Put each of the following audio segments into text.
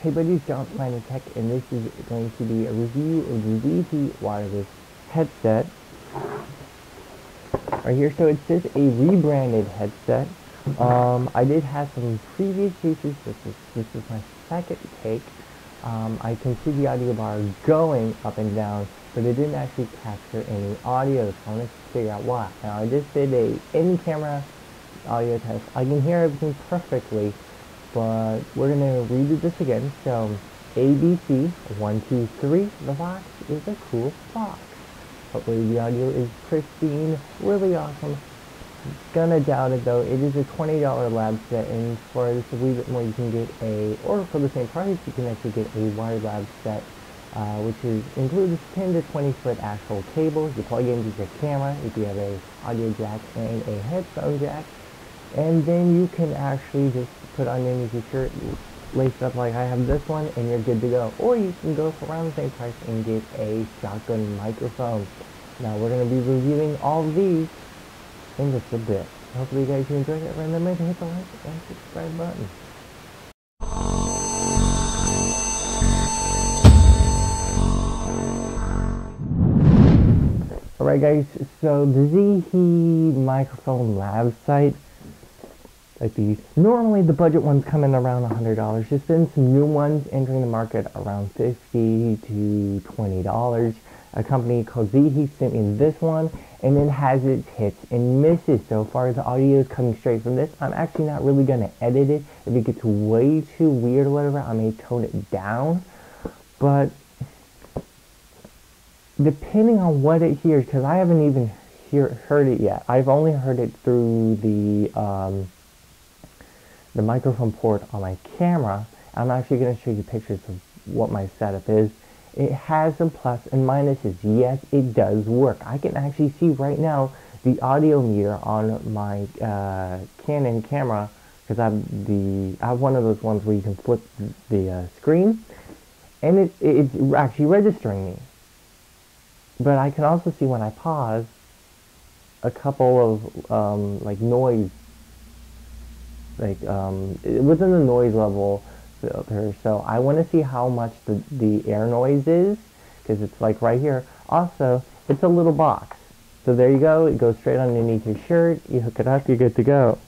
Hey buddies, John Planet Tech, and this is going to be a review of the ZT wireless headset right here. So it says a rebranded headset. I did have some previous cases. This is my second take. I can see the audio bar going up and down, but it didn't actually capture any audio, so I wanted to figure out why. Now I just did a in-camera audio test. I can hear everything perfectly, but we're gonna redo this again. So ABC 1, 2, 3. The box is a cool box. Hopefully the audio is pristine, really awesome. Gonna doubt it though. It is a $20 lab set, and for this a wee bit more, you can get or for the same price, you can actually get a wired lab set, which includes 10 to 20 foot actual cables. You plug into your camera if you have a audio jack and a headphone jack, and then you can actually just put underneath your shirt, lace it up like I have this one, and you're good to go. Or you can go for around the same price and get a shotgun microphone. Now we're going to be reviewing all of these in just a bit. Hopefully you guys enjoyed it. Remember to hit the like and subscribe button. Alright guys, so the ZT microphone lab site, like these, normally the budget ones come in around $100. There's been some new ones entering the market around $50 to $20. A company called ZT sent me this one, and it has its hits and misses. So far as the audio is coming straight from this, I'm actually not really going to edit it. If it gets way too weird or whatever, I may tone it down. But depending on what it hears, because I haven't even heard it yet. I've only heard it through the microphone port on my camera. I'm actually going to show you pictures of what my setup is. It has some plus and minuses. Yes, it does work. I can actually see right now the audio meter on my Canon camera, because I have one of those ones where you can flip the screen, and it's actually registering me. But I can also see when I pause a couple of like noise, like within the noise level filter. So I want to see how much the air noise is, because it's like right here. Also, it's a little box. So there you go. It goes straight underneath your shirt. You hook it up, you're good to go.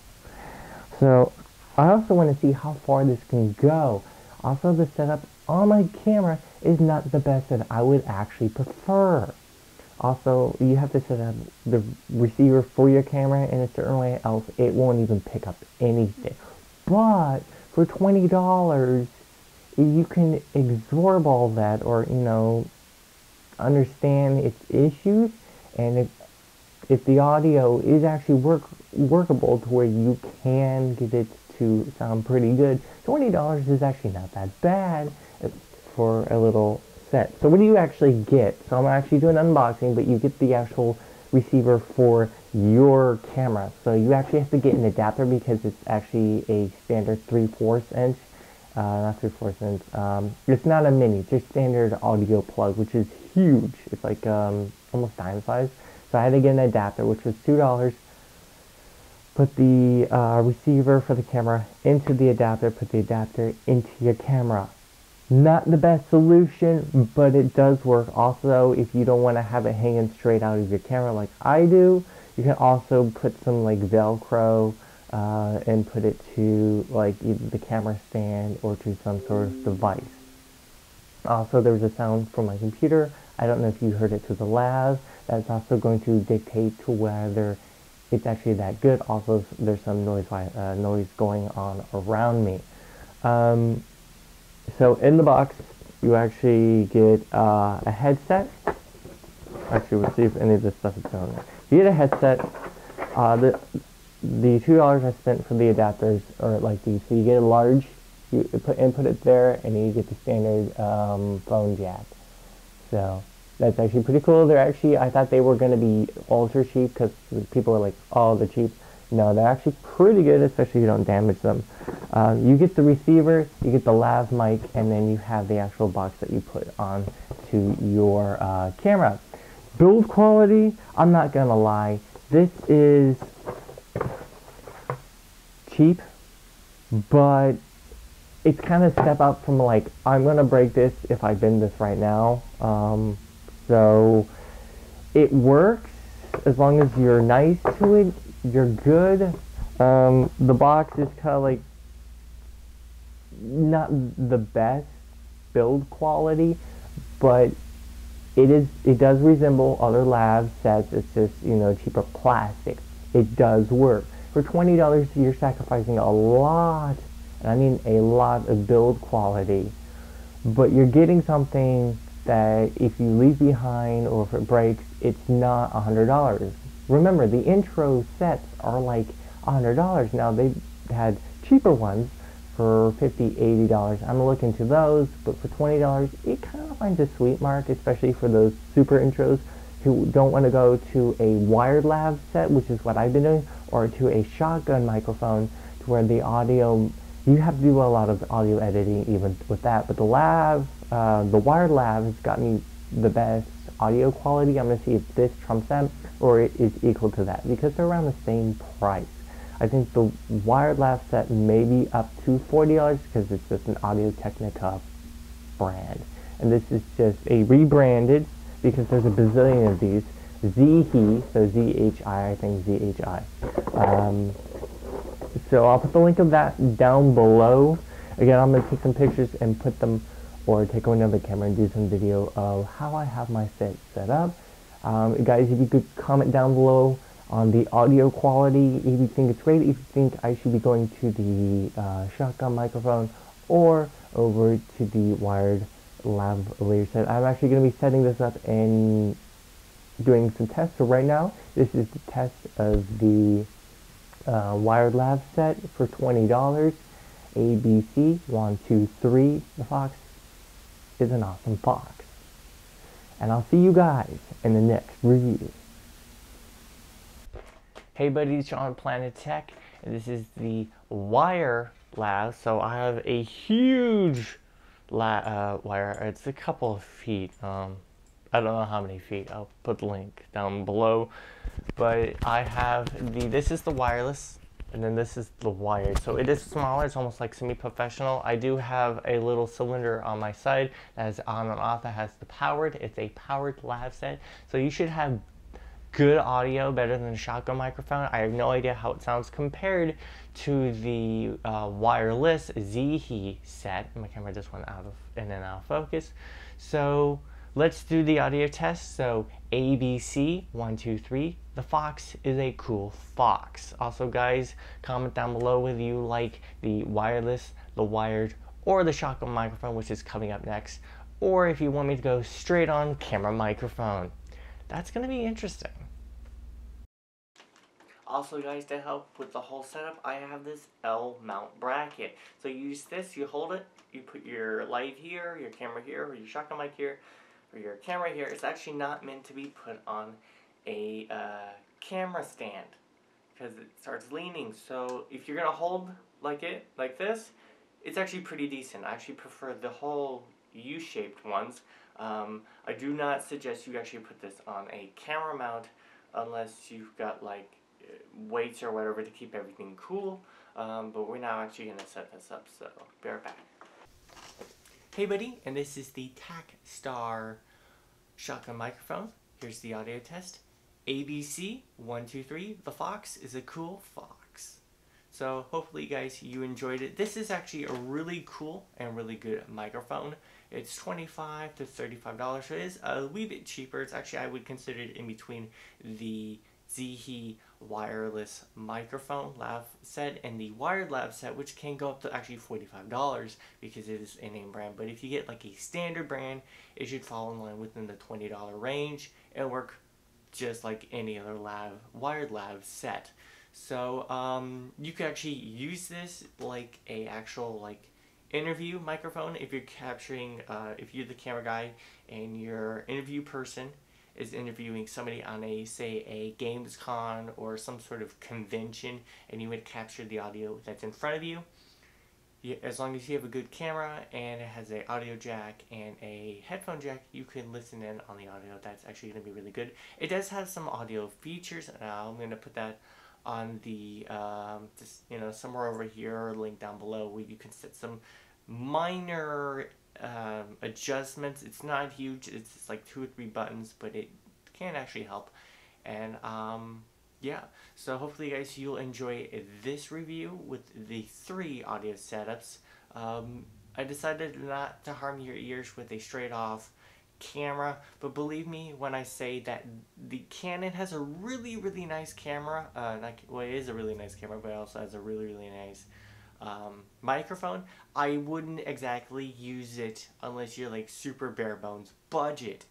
So I also want to see how far this can go. Also, the setup on my camera is not the best that I would actually prefer. Also, you have to set up the receiver for your camera in a certain way, else it won't even pick up anything. But for $20, you can absorb all that, or understand its issues, and if the audio is actually workable to where you can get it to sound pretty good, $20 is actually not that bad for a little set. So what do you actually get? So I'm actually doing an unboxing, but you get the actual receiver for your camera. So you actually have to get an adapter, because it's actually a standard 3/4 inch, not 3/4 inch. It's not a mini, it's just standard audio plug, which is huge. It's like almost dime size. So I had to get an adapter, which was $2. Put the receiver for the camera into the adapter, put the adapter into your camera. Not the best solution, but it does work. Also, if you don't want to have it hanging straight out of your camera like I do, you can also put some like Velcro and put it to like either the camera stand or to some sort of device. Also, there's a sound from my computer. I don't know if you heard it to the lab. That's also going to dictate to whether it's actually that good. Also, there's some noise going on around me. So in the box, you actually get a headset. Actually, we'll see if any of this stuff is on there. You get a headset. The $2 I spent for the adapters are like these. So you get a large, you input it there, and then you get the standard phone jack. So that's actually pretty cool. They're actually, I thought they were going to be ultra cheap, because people were like, oh, they're cheap. No, they're actually pretty good, especially if you don't damage them. You get the receiver, you get the lav mic, and then you have the actual box that you put on to your camera. Build quality, I'm not gonna lie, this is cheap, but it's kind of step up from like, I'm gonna break this if I bend this right now. So it works as long as you're nice to it. You're good. The box is kind of like not the best build quality, but it does resemble other lab sets. It's just, you know, cheaper plastic. It does work. For $20, you're sacrificing a lot, and I mean a lot of build quality, but you're getting something that if you leave behind or if it breaks, it's not $100. Remember, the intro sets are like $100. Now, they've had cheaper ones for $50, $80. I'm gonna look into those, but for $20, it kind of finds a sweet mark, especially for those super intros who don't want to go to a wired lav set, which is what I've been doing, or to a shotgun microphone, to where the audio, you have to do a lot of audio editing even with that. But the wired lav has got me the best audio quality. I'm gonna see if this trumps them or it is equal to that, because they're around the same price. I think the wired lav set may be up to $40 because it's just an Audio-Technica brand. And this is just a rebranded, because there's a bazillion of these. Zhi, so Z-H-I, I think Z-H-I. So I'll put the link of that down below. Again, I'm going to take some pictures and put them, or take another camera and do some video of how I have my set up. Guys, if you could comment down below on the audio quality, if you think it's great, if you think I should be going to the shotgun microphone or over to the wired lavalier set. I'm actually going to be setting this up and doing some tests. So right now, this is the test of the wired lav set for $20. ABC 123. The Fox is an awesome Fox. And I'll see you guys in the next review. Hey buddies, Sean Planet Tech, and this is the wire lav. So I have a huge wire. It's a couple of feet. I don't know how many feet. I'll put the link down below. But I have this is the wireless, and then this is the wired. So it is smaller. It's almost like semi-professional. I do have a little cylinder on my side that is on and off that has the powered. It's a powered lav set. So you should have good audio, better than a shotgun microphone. I have no idea how it sounds compared to the wireless Zhi set. My camera just went out of in and out of focus. So let's do the audio test. So ABC 123. The Fox is a cool Fox. Also, guys, comment down below whether you like the wireless, the wired, or the shotgun microphone, which is coming up next, or if you want me to go straight on camera microphone. That's going to be interesting. Also, guys, to help with the whole setup, I have this L mount bracket. So you use this, you hold it, you put your light here, your camera here, or your shotgun mic here, or your camera here. It's actually not meant to be put on a camera stand because it starts leaning. So if you're going to hold like this, it's actually pretty decent. I actually prefer the whole U-shaped ones. I do not suggest you actually put this on a camera mount unless you've got like weights or whatever to keep everything cool. But we're now actually going to set this up, so be right back. Hey buddy, and this is the TacStar shotgun microphone. Here's the audio test. ABC 123. The Fox is a cool Fox. So hopefully, guys, you enjoyed it. This is actually a really cool and really good microphone. It's $25 to $35. So it is a wee bit cheaper. It's actually, I would consider it in between the Zhi wireless microphone lav set and the wired lav set, which can go up to actually $45 because it is a name brand. But if you get like a standard brand, it should fall in line within the $20 range. It'll work just like any other wired lav set. So you could actually use this like a actual like interview microphone if you're capturing, if you're the camera guy and your interview person is interviewing somebody on a, say, a Gamescom or some sort of convention, and you would capture the audio that's in front of you. As long as you have a good camera and it has an audio jack and a headphone jack, you can listen in on the audio. That's actually going to be really good. It does have some audio features, and I'm going to put that on the, just, you know, somewhere over here or link down below where you can set some minor adjustments. It's not huge. It's just like 2 or 3 buttons, but it can actually help. And yeah, so hopefully guys you'll enjoy this review with the 3 audio setups. I decided not to harm your ears with a straight off camera, but believe me when I say that the Canon has a really nice camera. Well, it is a really nice camera, but it also has a really nice microphone. I wouldn't exactly use it unless you're like super bare bones budget.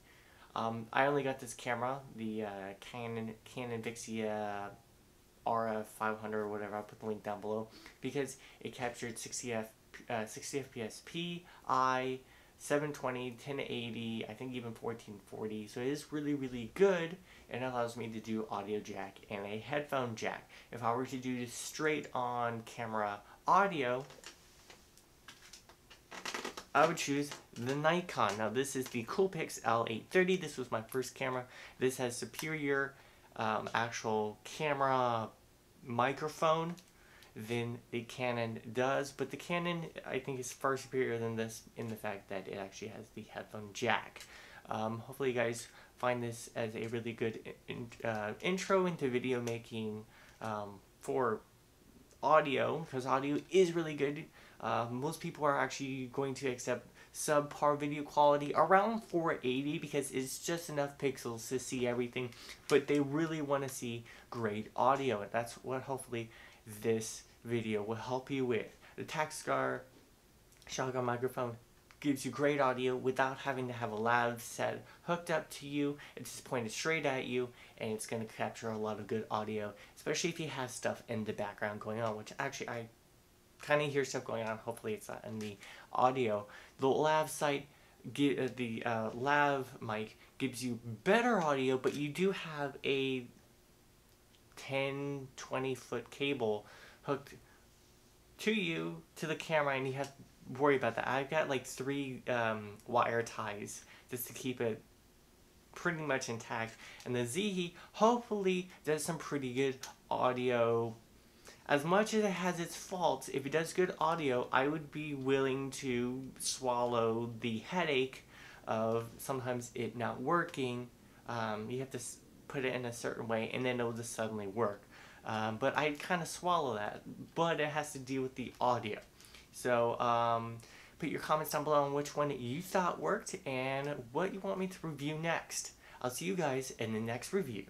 I only got this camera, the Canon Vixia RF500 or whatever. I'll put the link down below, because it captured 60 FPS PI, 720, 1080, I think even 1440. So it is really good, and it allows me to do audio jack and a headphone jack. If I were to do straight on camera audio, I would choose the Nikon. Now this is the Coolpix L830. This was my first camera. This has superior actual camera microphone than the Canon does, but the Canon I think is far superior than this in the fact that it actually has the headphone jack. Hopefully you guys find this as a really good intro into video making for audio, because audio is really good. Most people are actually going to accept subpar video quality around 480 because it's just enough pixels to see everything, but they really want to see great audio, and that's what hopefully this video will help you with. The Taxcar shotgun microphone gives you great audio without having to have a lav set hooked up to you. It's just pointed straight at you, and it's going to capture a lot of good audio, especially if you have stuff in the background going on, which actually I kind of hear stuff going on. Hopefully it's not in the audio. The lav mic gives you better audio, but you do have a 10-20 foot cable hooked to you, to the camera, and you have to worry about that. I've got like 3 wire ties just to keep it pretty much intact, and the Zihi hopefully does some pretty good audio. As much as it has its faults, if it does good audio, I would be willing to swallow the headache of sometimes it not working. You have to put it in a certain way, and then it'll just suddenly work. But I kind of swallow that, but it has to deal with the audio. So put your comments down below on which one you thought worked and what you want me to review next. I'll see you guys in the next review.